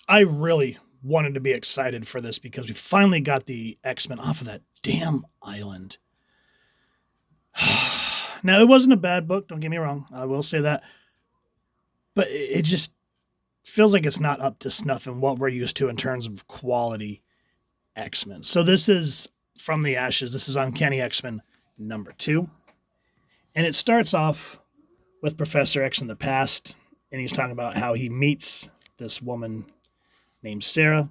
I really wanted to be excited for this because we finally got the X-Men off of that damn island. Now, it wasn't a bad book, don't get me wrong. I will say that. But it just feels like it's not up to snuff in what we're used to in terms of quality X-Men. So this is From the Ashes. This is Uncanny X-Men number 2. And it starts off with Professor X in the past, and he's talking about how he meets this woman named Sarah.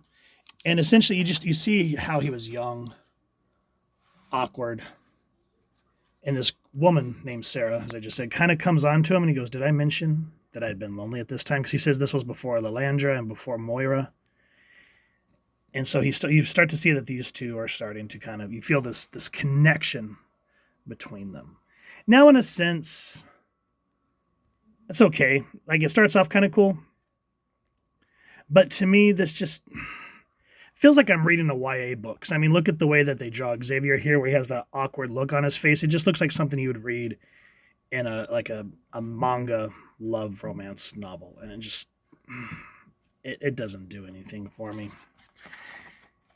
And essentially you see how he was young, awkward, and this woman named Sarah, as I just said, kind of comes on to him and he goes, "Did I mention that I had been lonely at this time?" Because he says this was before Lilandra and before Moira. And so you start to see that these two are starting to kind of, you feel this connection between them. Now, in a sense, it's okay. Like, it starts off kind of cool. But to me, this just feels like I'm reading a YA books. I mean, look at the way that they draw Xavier here, where he has that awkward look on his face. It just looks like something you would read in a manga love romance novel. And it doesn't do anything for me.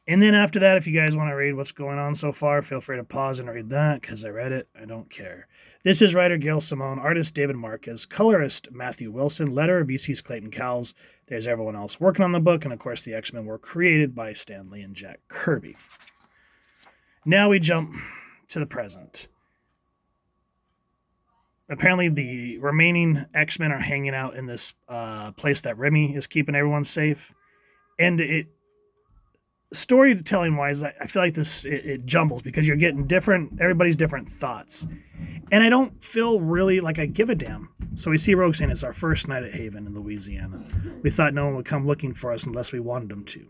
And then after that, if you guys want to read what's going on so far, feel free to pause and read that, because I read it. I don't care. This is writer Gail Simone, artist David Marquez, colorist Matthew Wilson, letterer VC's Clayton Cowles. There's everyone else working on the book, and of course the X-Men were created by Stan Lee and Jack Kirby. Now we jump to the present. Apparently the remaining X-Men are hanging out in this place that Remy is keeping everyone safe. And storytelling wise, I feel like it jumbles because you're getting everybody's different thoughts. And I don't feel really like I give a damn. So we see Rogue saying it's our first night at Haven in Louisiana. We thought no one would come looking for us unless we wanted them to.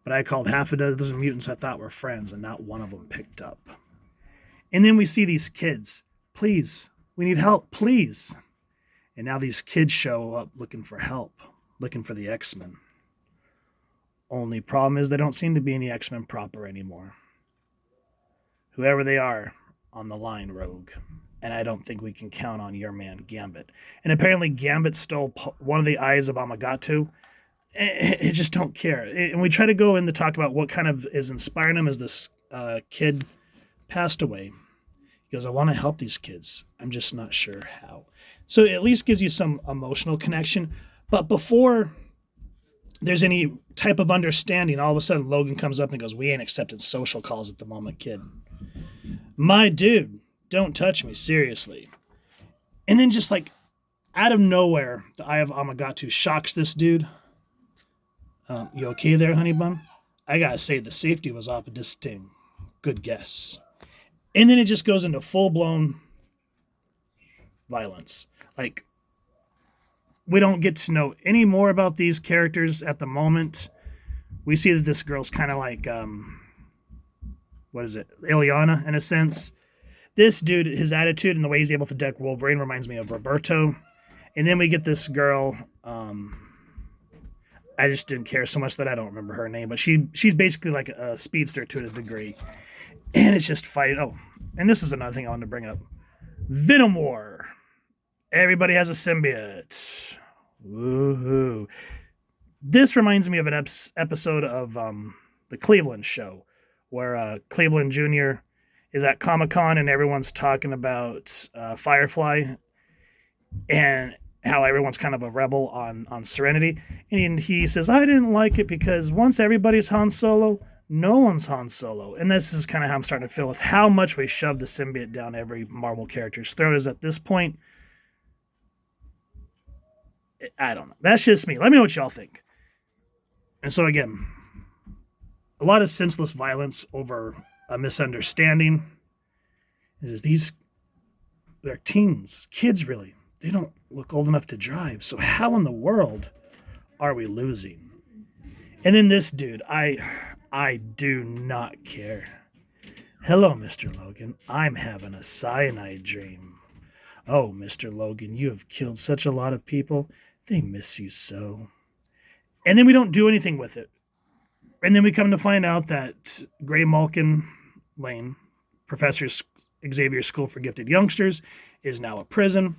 But I called half a dozen mutants I thought were friends, and not one of them picked up. And then we see these kids. "Please, we need help, please." And now these kids show up looking for help, looking for the X-Men. Only problem is they don't seem to be any X-Men proper anymore. Whoever they are, on the line, Rogue. And I don't think we can count on your man, Gambit. And apparently Gambit stole one of the eyes of Amagatu. I just don't care. And we try to go in to talk about what kind of is inspiring him as this kid passed away. He goes, "I want to help these kids. I'm just not sure how." So it at least gives you some emotional connection. But before there's any type of understanding, all of a sudden Logan comes up and goes, "We ain't accepting social calls at the moment, kid." My dude, don't touch me, seriously. And then just like out of nowhere, the Eye of Amagatu shocks this dude. "You okay there, honey bun?" "I gotta say, the safety was off of this thing. Good guess." And then it just goes into full-blown violence. Like, we don't get to know any more about these characters at the moment. We see that this girl's kind of like, Ileana, in a sense. This dude, his attitude and the way he's able to deck Wolverine reminds me of Roberto. And then we get this girl, I just didn't care so much that I don't remember her name, but she's basically like a speedster to a degree. And it's just fighting. Oh, and this is another thing I wanted to bring up. Venom War. Everybody has a symbiote. Woohoo. This reminds me of an episode of the Cleveland Show, where Cleveland Jr. is at Comic-Con and everyone's talking about Firefly and how everyone's kind of a rebel on Serenity. And he says, "I didn't like it because once everybody's Han Solo, no one's Han Solo." And this is kind of how I'm starting to feel with how much we shove the symbiote down every Marvel character's throat is at this point. I don't know. That's just me. Let me know what y'all think. And so again, a lot of senseless violence over a misunderstanding. They're teens, kids really. They don't look old enough to drive. So how in the world are we losing? And then this dude, I do not care. "Hello, Mr. Logan. I'm having a cyanide dream." "Oh, Mr. Logan, you have killed such a lot of people. They miss you so." And then we don't do anything with it. And then we come to find out that Gray Malkin Lane, Professor Xavier's School for Gifted Youngsters, is now a prison.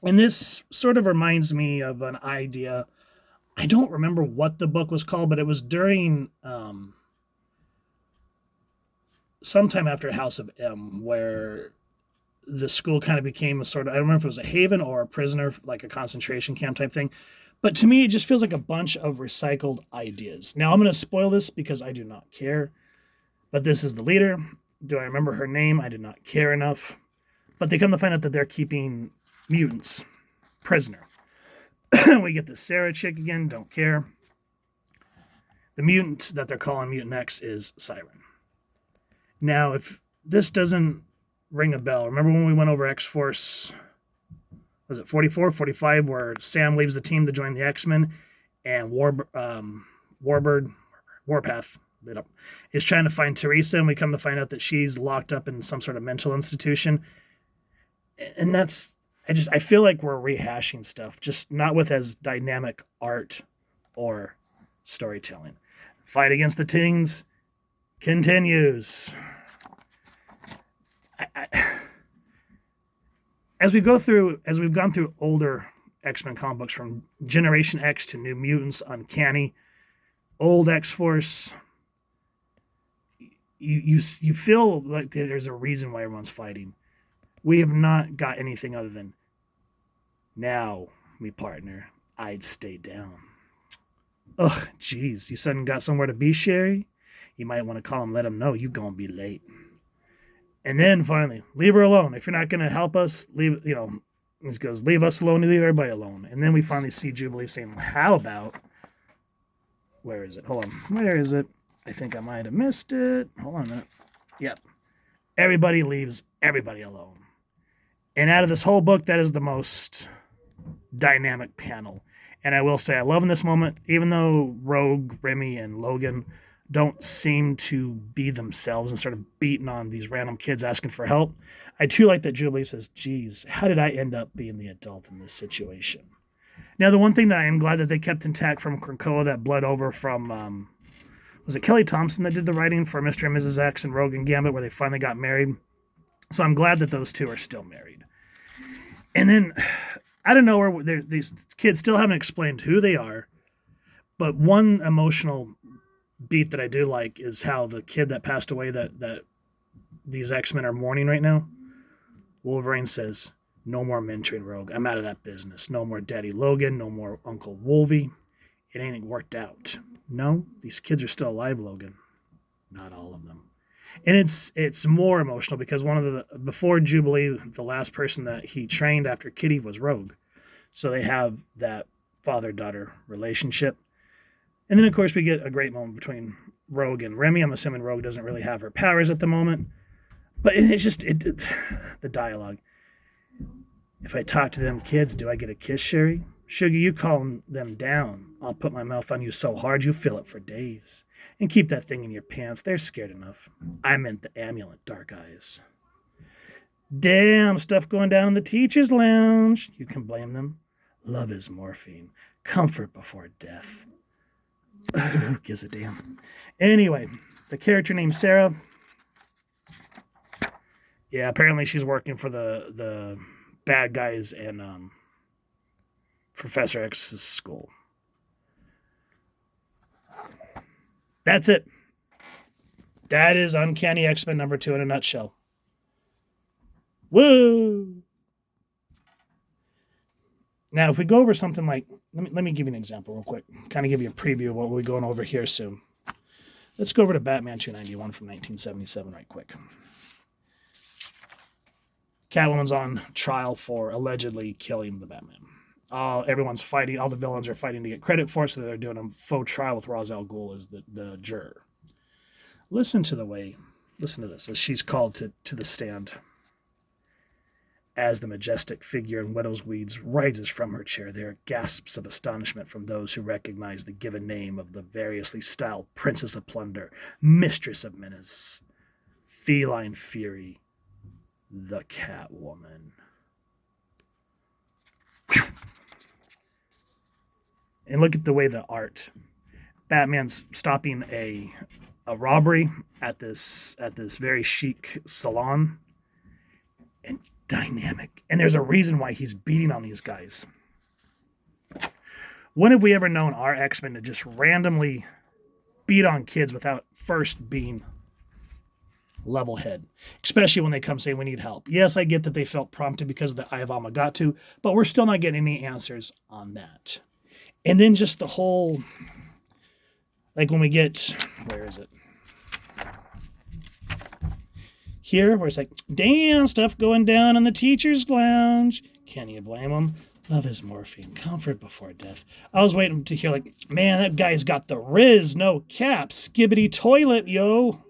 And this sort of reminds me of an idea I don't remember what the book was called, but it was during sometime after House of M, where the school kind of became a sort of, I don't remember if it was a haven or a prisoner, like a concentration camp type thing. But to me, it just feels like a bunch of recycled ideas. Now, I'm going to spoil this because I do not care. But this is the leader. Do I remember her name? I did not care enough. But they come to find out that they're keeping mutants prisoner. We get the Sarah chick again, don't care. The mutant that they're calling Mutant X is Siren. Now, if this doesn't ring a bell, remember when we went over X-Force, was it 44, 45, where Sam leaves the team to join the X-Men and Warpath is trying to find Teresa, and we come to find out that she's locked up in some sort of mental institution. And I feel like we're rehashing stuff, just not with as dynamic art or storytelling. Fight against the Tings continues. As we've gone through older X-Men comic books, from Generation X to New Mutants, Uncanny, old X-Force, you feel like there's a reason why everyone's fighting. We have not got anything other than, now, me partner, I'd stay down. Ugh, geez, you suddenly got somewhere to be, Sherry? You might want to call him, let him know you gonna be late. And then finally, leave her alone. If you're not gonna help us, leave, he goes, leave us alone, leave everybody alone. And then we finally see Jubilee saying, how about, where is it? Hold on, where is it? I think I might have missed it. Hold on a minute. Yep. Everybody leaves everybody alone. And out of this whole book, that is the most dynamic panel. And I will say, I love in this moment, even though Rogue, Remy, and Logan don't seem to be themselves and start of beating on these random kids asking for help, I do like that Jubilee says, geez, how did I end up being the adult in this situation? Now, the one thing that I am glad that they kept intact from Krakoa that bled over from, was it Kelly Thompson that did the writing for Mr. and Mrs. X and Rogue and Gambit, where they finally got married? So I'm glad that those two are still married. And then, I don't know where these kids still haven't explained who they are, but one emotional beat that I do like is how the kid that passed away that these X-Men are mourning right now, Wolverine says, no more mentoring, Rogue. I'm out of that business. No more Daddy Logan. No more Uncle Wolvie. It ain't worked out. No, these kids are still alive, Logan. Not all of them. And it's more emotional because before Jubilee, the last person that he trained after Kitty was Rogue. So they have that father-daughter relationship. And then, of course, we get a great moment between Rogue and Remy. I'm assuming Rogue doesn't really have her powers at the moment. But it's just, the dialogue. If I talk to them kids, do I get a kiss, Sherry? Sugar, you calm them down. I'll put my mouth on you so hard you feel it for days. And keep that thing in your pants. They're scared enough. I meant the amulet, Dark Eyes. Damn, stuff going down in the teacher's lounge. You can blame them. Love is morphine. Comfort before death. Who gives a damn? Anyway, the character named Sarah. Yeah, apparently she's working for the bad guys in Professor X's school. That's it. That is Uncanny X-Men number 2 in a nutshell. Woo! Now, if we go over something like, let me give you an example real quick, kind of give you a preview of what we'll be going over here soon. Let's go over to Batman 291 from 1977 right quick. Catwoman's on trial for allegedly killing the Batman. Everyone's fighting, all the villains are fighting to get credit for it, so they're doing a faux trial with Ra's al Ghul as the juror. Listen to this, as she's called to the stand. As the majestic figure in widow's weeds rises from her chair, there are gasps of astonishment from those who recognize the given name of the variously styled Princess of Plunder, Mistress of Menace, Feline Fury, the Catwoman. And look at the way the art. Batman's stopping a robbery at this very chic salon. And dynamic. And there's a reason why he's beating on these guys. When have we ever known our X-Men to just randomly beat on kids without first being level head, especially when they come saying we need help? Yes, I get that they felt prompted because of the Eye of Amagatu, but we're still not getting any answers on that. And then just the whole, like when we get, where is it? Here, where it's like, damn, stuff going down in the teacher's lounge. Can you blame them? Love is morphine, comfort before death. I was waiting to hear like, man, that guy's got the Riz, no cap, skibbity toilet, yo.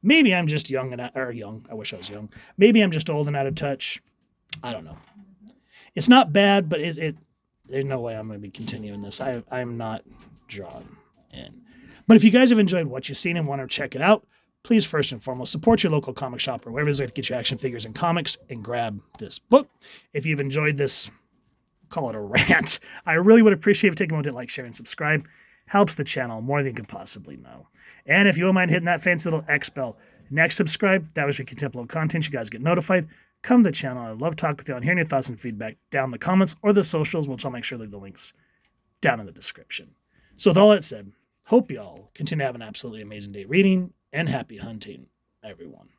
Maybe I'm just young and young. I wish I was young. Maybe I'm just old and out of touch. I don't know. It's not bad, but there's no way I'm going to be continuing this. I'm not drawn in. But if you guys have enjoyed what you've seen and want to check it out, please first and foremost support your local comic shop or wherever it is to get your action figures and comics and grab this book. If you've enjoyed this, call it a rant, I really would appreciate if you take a moment to like, share, and subscribe. Helps the channel more than you can possibly know. And if you don't mind hitting that fancy little X bell, next subscribe, that was we can upload content, you guys get notified. Come to the channel. I love talking with you and hearing your thoughts and feedback down in the comments or the socials, which I'll make sure to leave the links down in the description. So with all that said, hope you all continue to have an absolutely amazing day reading, and happy hunting, everyone.